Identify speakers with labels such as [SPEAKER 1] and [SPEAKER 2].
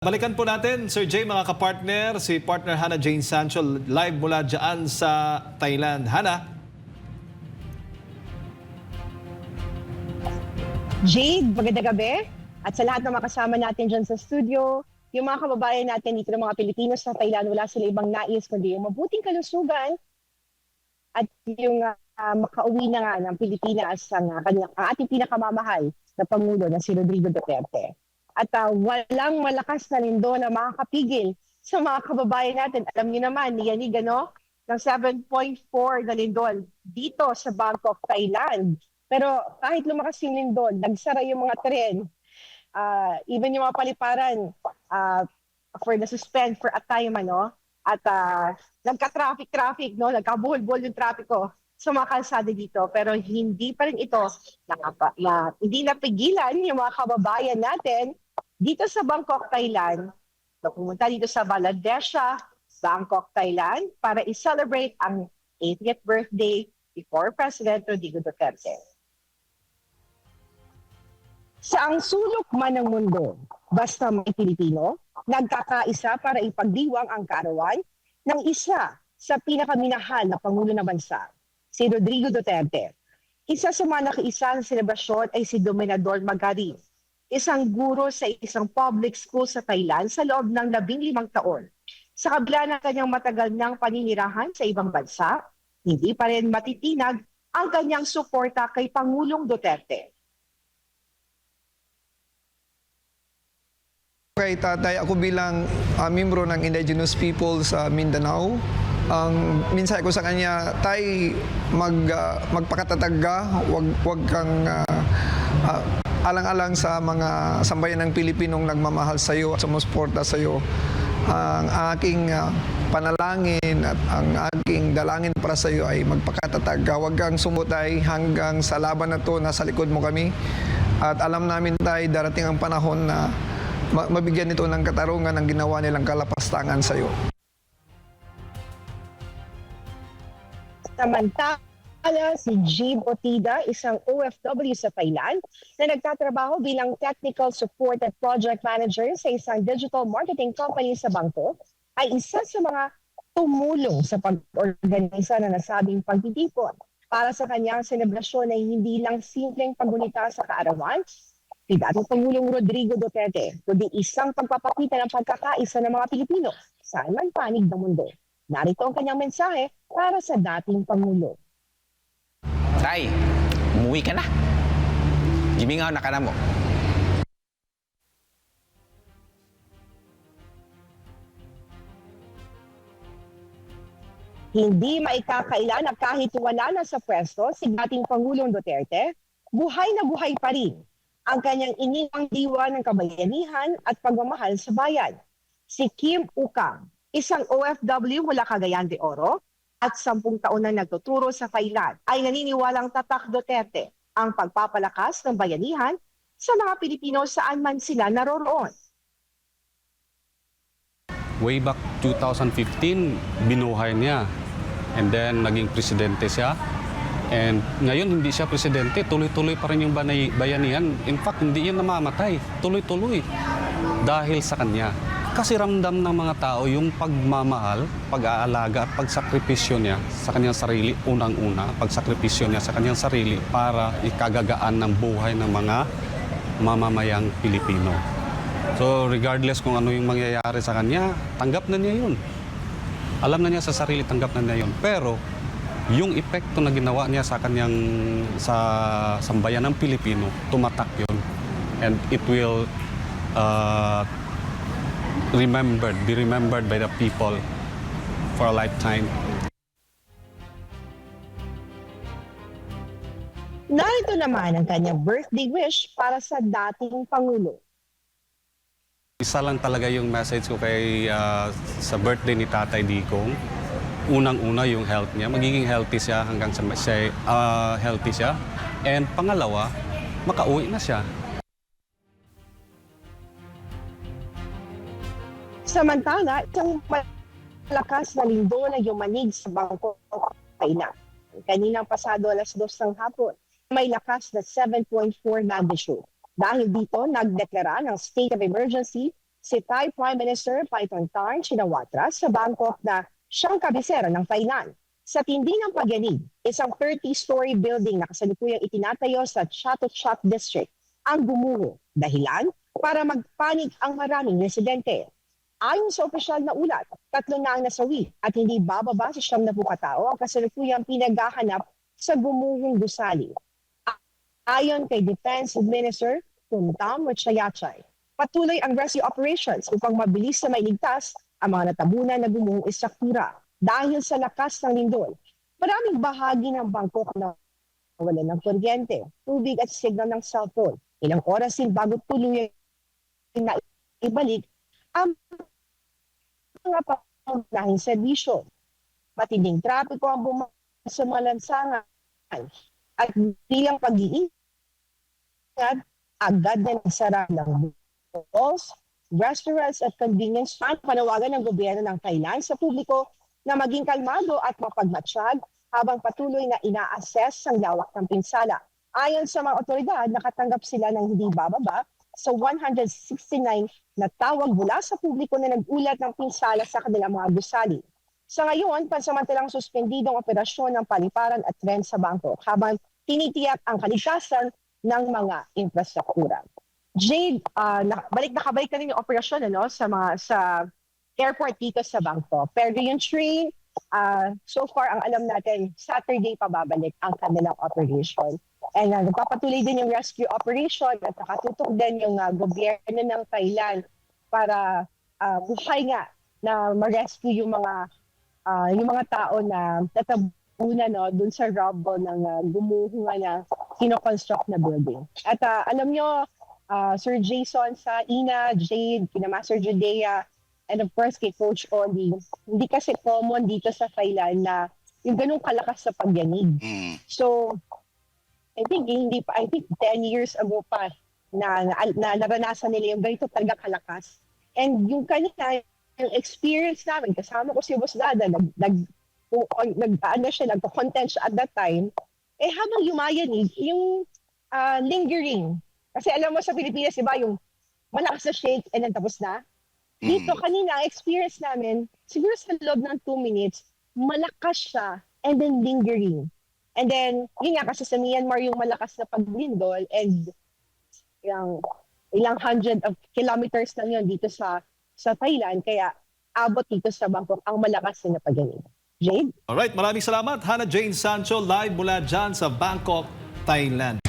[SPEAKER 1] Balikan po natin, Sir Jay, mga kapartner, si partner Hannah Jane Sancho live mula dyan sa Thailand. Hannah?
[SPEAKER 2] Jade, magandang gabi. At sa lahat ng mga kasama natin dyan sa studio, yung mga kababayan natin dito ng mga Pilipino sa Thailand, wala sila ibang nais kundi yung mabuting kalusugan at yung makauwi na nga ng Pilipinas ang ating pinakamamahal na Pangulo na si Rodrigo Duterte. At walang malakas na lindol na makakapigil sa mga kababayan natin. Alam niyo naman, niyanig ng 7.4 na lindol dito sa Bangkok, Thailand. Pero kahit lumakas yung lindol, nagsara yung mga tren, even yung mga paliparan for the suspend for a time, at nagka-traffic, nagkabuhol-buhol yung trapiko sa mga kalsada dito. Pero hindi pa rin ito, hindi napigilan yung mga kababayan natin dito sa Bangkok, Thailand, na pumunta dito sa Baladesha, Bangkok, Thailand, para i-celebrate ang 80th birthday before President Rodrigo Duterte. Sa ang sulok man ng mundo, basta may Pilipino, nagkakaisa para ipagdiwang ang kaarawan ng isa sa pinakaminahal na Pangulo ng bansa, si Rodrigo Duterte. Isa sa mga nakiisa sa selebrasyon ay si Dominador Magari, isang guro sa isang public school sa Thailand sa loob ng 15 taon. Sa kabila ng kanyang matagal ng paninirahan sa ibang bansa, hindi pa rin matitinag ang kanyang suporta kay Pangulong Duterte.
[SPEAKER 3] Kay tatay, ako bilang miyembro ng Indigenous People sa Mindanao, minsan ko sa kanya, tay, magpakatatag ka, wag kang alang-alang sa mga sambayan ng Pilipinong nagmamahal sa iyo at sumusuporta sa iyo. Ang aking panalangin at ang aking dalangin para sa iyo ay magpakatatag ka. Huwag kang sumutay hanggang sa laban na to, nasa likod mo kami. At alam namin tayo, darating ang panahon na mabigyan nito ng katarungan ang ginawa nilang kalapastangan sa iyo.
[SPEAKER 2] Samantala, si Jeeb Otida, isang OFW sa Thailand na nagtatrabaho bilang Technical Support at Project Manager sa isang digital marketing company sa Bangkok, ay isa sa mga tumulong sa pag-organisa na nasabing pagtitipon para sa kanyang selebrasyon ay hindi lang simpleng paggunita sa kaarawan ni dating Pangulong Rodrigo Duterte, kundi isang pagpapakita ng pagkakaisa ng mga Pilipino saan man panig ng mundo. Narito ang kanyang mensahe para sa dating Pangulo.
[SPEAKER 4] Tay, umuwi ka na. Gimingaw na ka na mo.
[SPEAKER 2] Hindi maikakaila na kahit wala na sa pwesto si dating Pangulong Duterte, buhay na buhay pa rin ang kanyang iniwang diwa ng kabayanihan at pagmamahal sa bayan. Si Kim Ukang, isang OFW mula Cagayan de Oro at 10 taon na nagtuturo sa Thailand, ay naniniwalang tatak Duterte ang pagpapalakas ng bayanihan sa mga Pilipino saan man sila naroroon.
[SPEAKER 5] Way back 2015, binuhay niya. And then, naging presidente siya. And ngayon, hindi siya presidente. Tuloy-tuloy pa rin yung bayanihan. In fact, hindi yan namamatay. Tuloy-tuloy. Dahil sa kanya. Kasi ramdam ng mga tao yung pagmamahal, pag-aalaga at pagsakripisyo niya sa kanyang sarili, unang-una, pagsakripisyo niya sa kanyang sarili para ikagagaan ng buhay ng mga mamamayang Pilipino. So regardless kung ano yung mangyayari sa kanya, tanggap na niya yun. Alam na niya sa sarili, tanggap na niya yun. Pero yung epekto na ginawa niya sa kanyang sambayan ng Pilipino, tumatak yun. And it will be remembered by the people for a lifetime.
[SPEAKER 2] Narito naman ang kanyang birthday wish para sa dating Pangulo.
[SPEAKER 5] Isa lang talaga yung message ko kay sa birthday ni Tatay Digong. Unang-una yung health niya, magiging healthy siya hanggang sa healthy siya. And pangalawa, makauwi na siya.
[SPEAKER 2] Samantala, isang malakas na lindol na yumanig sa Bangkok, Thailand. Kaninang pasado alas 2 ng hapon, may lakas na 7.4 magnitude. Dahil dito, nagdeklara ng state of emergency si Thai Prime Minister Paetongtarn Shinawatra sa Bangkok na siyang kabisera ng Thailand. Sa tindi ng pagyanig, isang 30-story building na kasalukuyang itinatayo sa Chatuchak District ang gumuho. Dahilan para magpanik ang maraming residente. Ayon sa opisyal na ulat, 3 na ang nasawi at hindi bababa sa 70 katao ang kasalukuyang pinaghahanap sa gumuhong gusali. Ayon kay Defense Minister Kuntam Wechayachay, patuloy ang rescue operations upang mabilis na mailigtas ang mga natabunan na gumuhong isakura. Dahil sa lakas ng lindol, maraming bahagi ng Bangkok na wala ng kuryente, tubig at signal ng cellphone. Ilang oras din bago tuloy na ibalik ang mga pangunahing serbisyo. Matinding trapiko ang bumasa sa mga lansangan at bilang pag-iingat, agad na nagsara ng malls, restaurants at convenience store. Panawagan ng gobyerno ng Thailand sa publiko na maging kalmado at mapagmatsyag habang patuloy na ina-assess ang lawak ng pinsala. Ayon sa mga otoridad, nakatanggap sila ng hindi bababa sa 169 na tawag mula sa publiko na nag-ulat ng pinsala sa kanilang mga gusali. Sa ngayon, pansamantalang suspendidong operasyon ng paliparan at tren sa Bangkok habang tinitiyak ang kaligtasan ng mga infrastruktura. Jade, nakabalik na rin yung operasyon sa airport dito sa Bangkok. Pero yung train, so far ang alam natin, Saturday pa babalik ang kanilang operation. And nagpapatuloy din yung rescue operation at nakatutok din yung gobyerno ng Thailand para buhay nga na ma-rescue yung mga tao na natabunan dun sa rubble ng gumuho na kinoconstruct na building. At alam nyo, Sir Jason sa Ina, Jade, kina Master Judea, and of course kay Coach Oli, hindi kasi common dito sa Thailand na yung ganung kalakas sa pagyanig. So, I think 10 years ago pa na naranasan nila yung ganito talaga kalakas. And yung kanina, yung experience namin, kasama ko si Boss Dada, nagko-content siya at that time, habang yumayanig, yung lingering. Kasi alam mo sa Pilipinas, diba, yung malakas na shake and then tapos na. Dito kanina, experience namin, siguro sa loob ng 2 minutes, malakas siya and then lingering. And then, yun nga, kasi sa Myanmar yung malakas na paglindol and ilang hundred of kilometers lang yun dito sa Thailand. Kaya abot dito sa Bangkok ang malakas na pagyanig. Jade?
[SPEAKER 1] Alright, maraming salamat. Hannah Jane Sancho, live mula dyan sa Bangkok, Thailand.